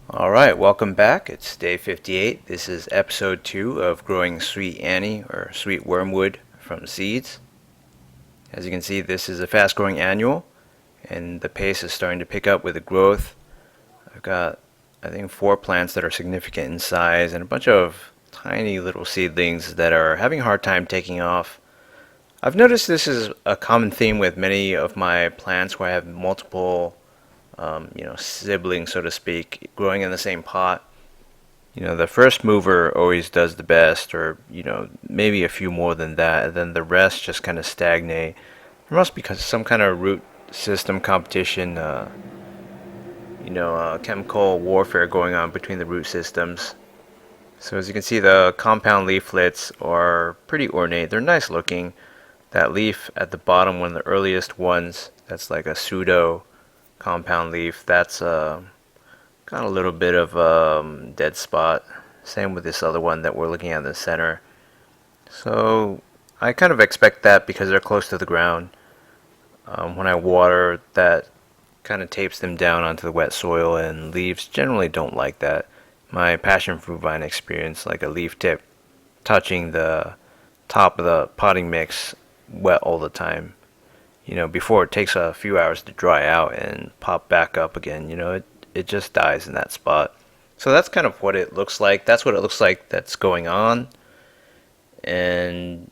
Alright, welcome back. It's day 58. This is episode 2 of growing sweet Annie or sweet wormwood from seeds. As you can see, this is a fast growing annual and the pace is starting to pick up with the growth. I've got, I think, 4 plants that are significant in size and a bunch of tiny little seedlings that are having a hard time taking off. I've noticed this is a common theme with many of my plants where I have multiple siblings, so to speak, growing in the same pot. The first mover always does the best, or, maybe a few more than that, and then the rest just kind of stagnate. There must be some kind of root system competition, chemical warfare going on between the root systems. So as you can see, the compound leaflets are pretty ornate. They're nice looking. That leaf at the bottom, one of the earliest ones, that's like a pseudo compound leaf, that's got a little bit of dead spot. Same with this other one that we're looking at in the center. So I kind of expect that because they're close to the ground. When I water, that kind of tapes them down onto the wet soil, and leaves generally don't like that. My passion fruit vine experienced like a leaf tip touching the top of the potting mix wet all the time. Before it takes a few hours to dry out and pop back up again, it just dies in that spot. So that's kind of what it looks like. That's what it looks like that's going on. And,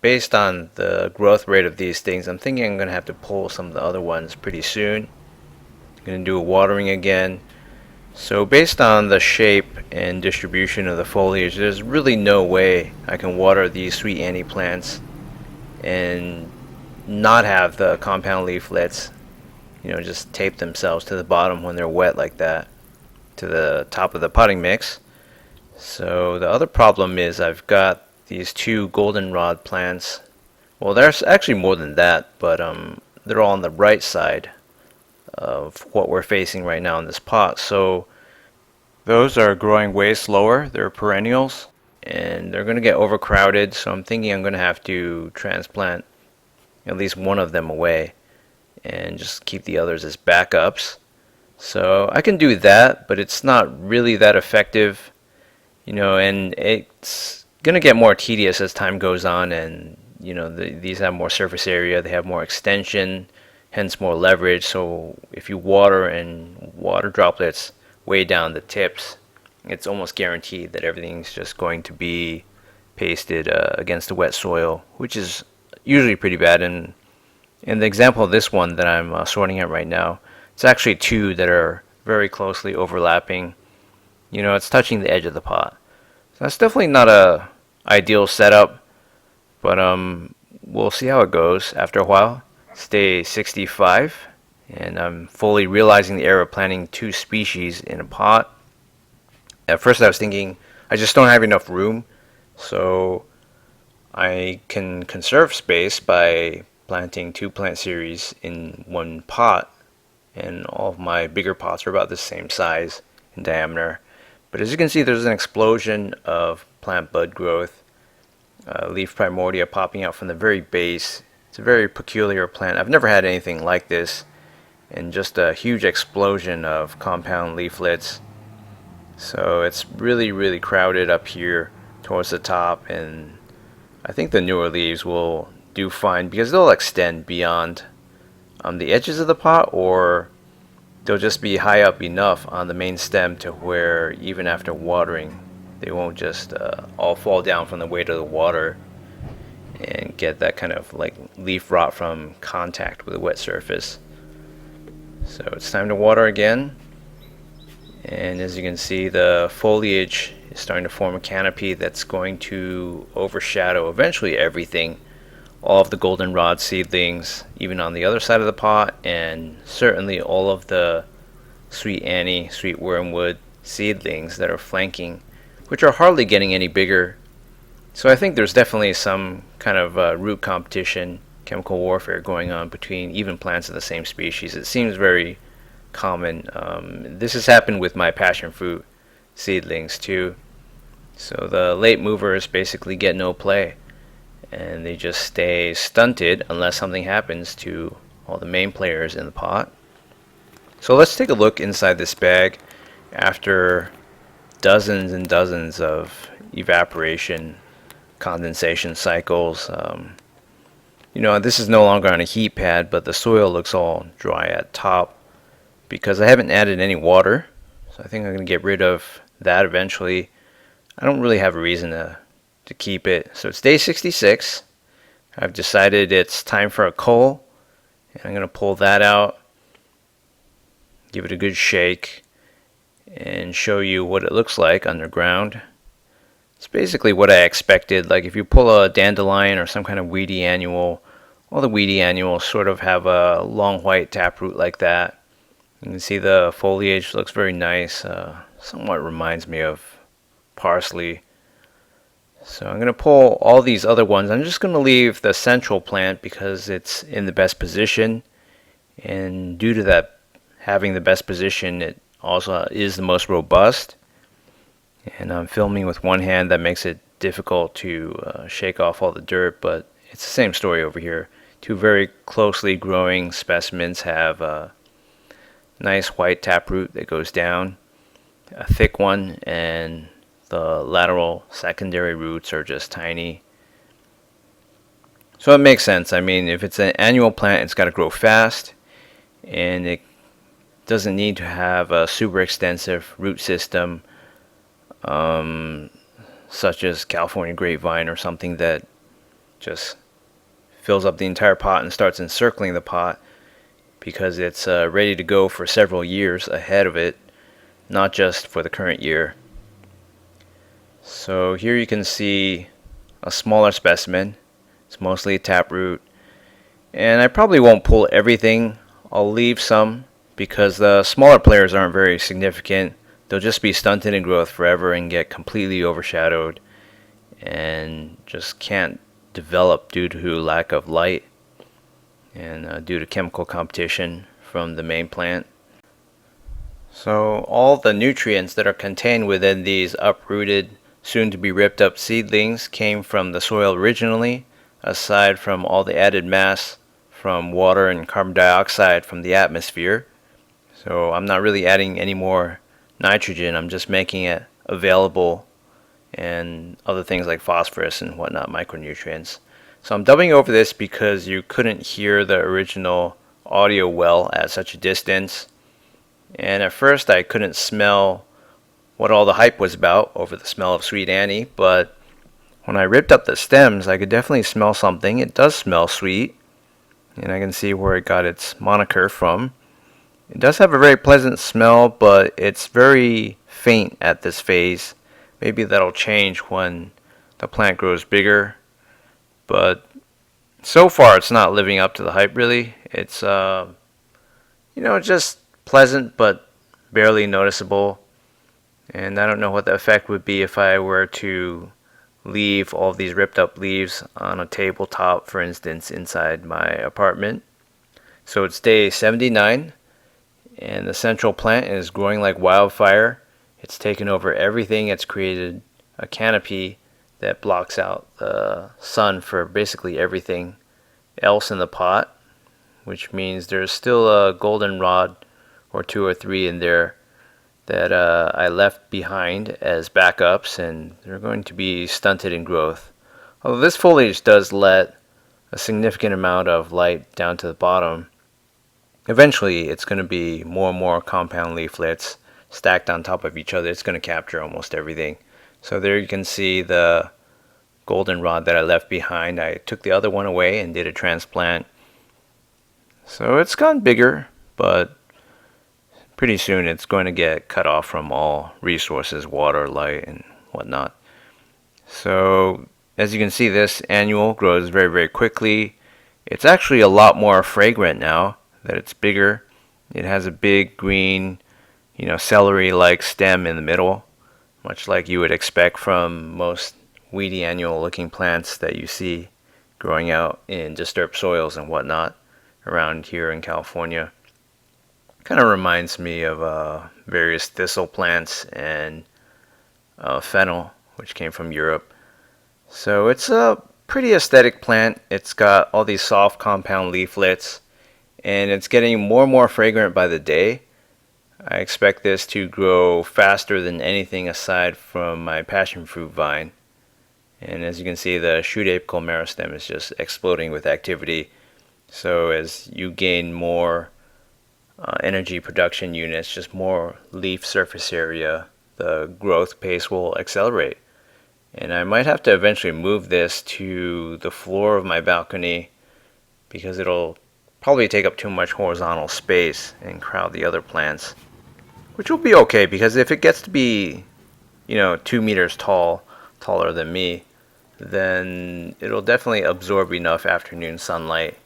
based on the growth rate of these things, I'm thinking I'm going to have to pull some of the other ones pretty soon. I'm going to do a watering again. So based on the shape and distribution of the foliage, there's really no way I can water these sweet Annie plants and not have the compound leaflets, just tape themselves to the bottom when they're wet like that, to the top of the potting mix. So the other problem is I've got these 2 goldenrod plants. Well, there's actually more than that, but they're all on the right side of what we're facing right now in this pot. So those are growing way slower. They're perennials, and they're going to get overcrowded. So I'm thinking I'm going to have to transplant at least one of them away and just keep the others as backups. So I can do that, but it's not really that effective, and it's going to get more tedious as time goes on, and these have more surface area, they have more extension, hence more leverage. So if you water and water droplets way down the tips, it's almost guaranteed that everything's just going to be pasted against the wet soil, which is usually pretty bad. And in the example of this one that I'm sorting out right now, it's actually 2 that are very closely overlapping. It's touching the edge of the pot. So that's definitely not a ideal setup, but we'll see how it goes after a while. It's day 65, and I'm fully realizing the error of planting 2 species in a pot. At first I was thinking I just don't have enough room, so I can conserve space by planting 2 plant series in one pot, and all of my bigger pots are about the same size in diameter. But as you can see, there's an explosion of plant bud growth, leaf primordia popping out from the very base. It's a very peculiar plant. I've never had anything like this, and just a huge explosion of compound leaflets. So it's really, really crowded up here towards the top, and I think the newer leaves will do fine because they'll extend beyond the edges of the pot, or they'll just be high up enough on the main stem to where even after watering they won't just all fall down from the weight of the water and get that kind of like leaf rot from contact with a wet surface. So it's time to water again, and as you can see, the foliage is starting to form a canopy that's going to overshadow eventually everything, all of the goldenrod seedlings, even on the other side of the pot, and certainly all of the sweet Annie, sweet wormwood seedlings that are flanking, which are hardly getting any bigger. So I think there's definitely some kind of root competition, chemical warfare going on between even plants of the same species. It seems very common. This has happened with my passion fruit seedlings too. So the late movers basically get no play, and they just stay stunted unless something happens to all the main players in the pot. So let's take a look inside this bag. after dozens and dozens of evaporation condensation cycles. This is no longer on a heat pad, but the soil looks all dry at top because I haven't added any water. So I think I'm going to get rid of that eventually. I don't really have a reason to keep it. So it's day 66. I've decided it's time for a cull, and I'm going to pull that out, give it a good shake, and show you what it looks like underground. It's basically what I expected. Like if you pull a dandelion or some kind of weedy annual, all the weedy annuals sort of have a long white taproot like that. You can see the foliage looks very nice. Somewhat reminds me of parsley. So I'm going to pull all these other ones. I'm just going to leave the central plant because it's in the best position. And due to that having the best position, it also is the most robust. And I'm filming with one hand. That makes it difficult to shake off all the dirt, but it's the same story over here. Two very closely growing specimens have a nice white taproot that goes down, a thick one, and the lateral secondary roots are just tiny. So it makes sense. I mean, if it's an annual plant, it's got to grow fast, and it doesn't need to have a super extensive root system, such as California grapevine or something that just fills up the entire pot and starts encircling the pot, because it's ready to go for several years ahead of it, not just for the current year. So here you can see a smaller specimen. It's mostly a taproot, and I probably won't pull everything. I'll leave some because the smaller players aren't very significant. They'll just be stunted in growth forever and get completely overshadowed and just can't develop due to lack of light and due to chemical competition from the main plant. So all the nutrients that are contained within these uprooted, soon to be ripped up seedlings came from the soil originally, aside from all the added mass from water and carbon dioxide from the atmosphere. So I'm not really adding any more nitrogen, I'm just making it available, and other things like phosphorus and whatnot, micronutrients. So I'm dubbing over this because you couldn't hear the original audio well at such a distance. And at first I couldn't smell what all the hype was about over the smell of Sweet Annie, but when I ripped up the stems I could definitely smell something. It does smell sweet, and I can see where it got its moniker from. It does have a very pleasant smell, but it's very faint at this phase. Maybe that'll change when the plant grows bigger, but so far it's not living up to the hype really. It's just pleasant but barely noticeable, and I don't know what the effect would be if I were to leave all these ripped up leaves on a tabletop, for instance, inside my apartment. So it's day 79. And the central plant is growing like wildfire. It's taken over everything. It's created a canopy that blocks out the sun for basically everything else in the pot, which means there's still a goldenrod or two or three in there that I left behind as backups, and they're going to be stunted in growth. Although this foliage does let a significant amount of light down to the bottom, eventually it's going to be more and more compound leaflets stacked on top of each other. It's going to capture almost everything. So there you can see the goldenrod that I left behind. I took the other one away and did a transplant. So it's gotten bigger, but pretty soon it's going to get cut off from all resources, water, light, and whatnot. So as you can see, this annual grows very, very quickly. It's actually a lot more fragrant now that it's bigger. It has a big green, celery-like stem in the middle, much like you would expect from most weedy annual looking plants that you see growing out in disturbed soils and whatnot around here in California. Kind of reminds me of various thistle plants and fennel, which came from Europe. So it's a pretty aesthetic plant. It's got all these soft compound leaflets, and it's getting more and more fragrant by the day. I expect this to grow faster than anything aside from my passion fruit vine. And as you can see, the shoot apical meristem is just exploding with activity. So as you gain more energy production units, just more leaf surface area, the growth pace will accelerate. And I might have to eventually move this to the floor of my balcony because it'll probably take up too much horizontal space and crowd the other plants. Which will be okay because if it gets to be, 2 meters tall, taller than me, then it'll definitely absorb enough afternoon sunlight.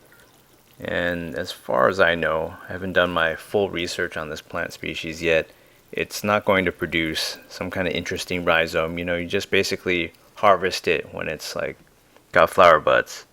And as far as I know, I haven't done my full research on this plant species yet. It's not going to produce some kind of interesting rhizome. You just basically harvest it when it's like got flower buds.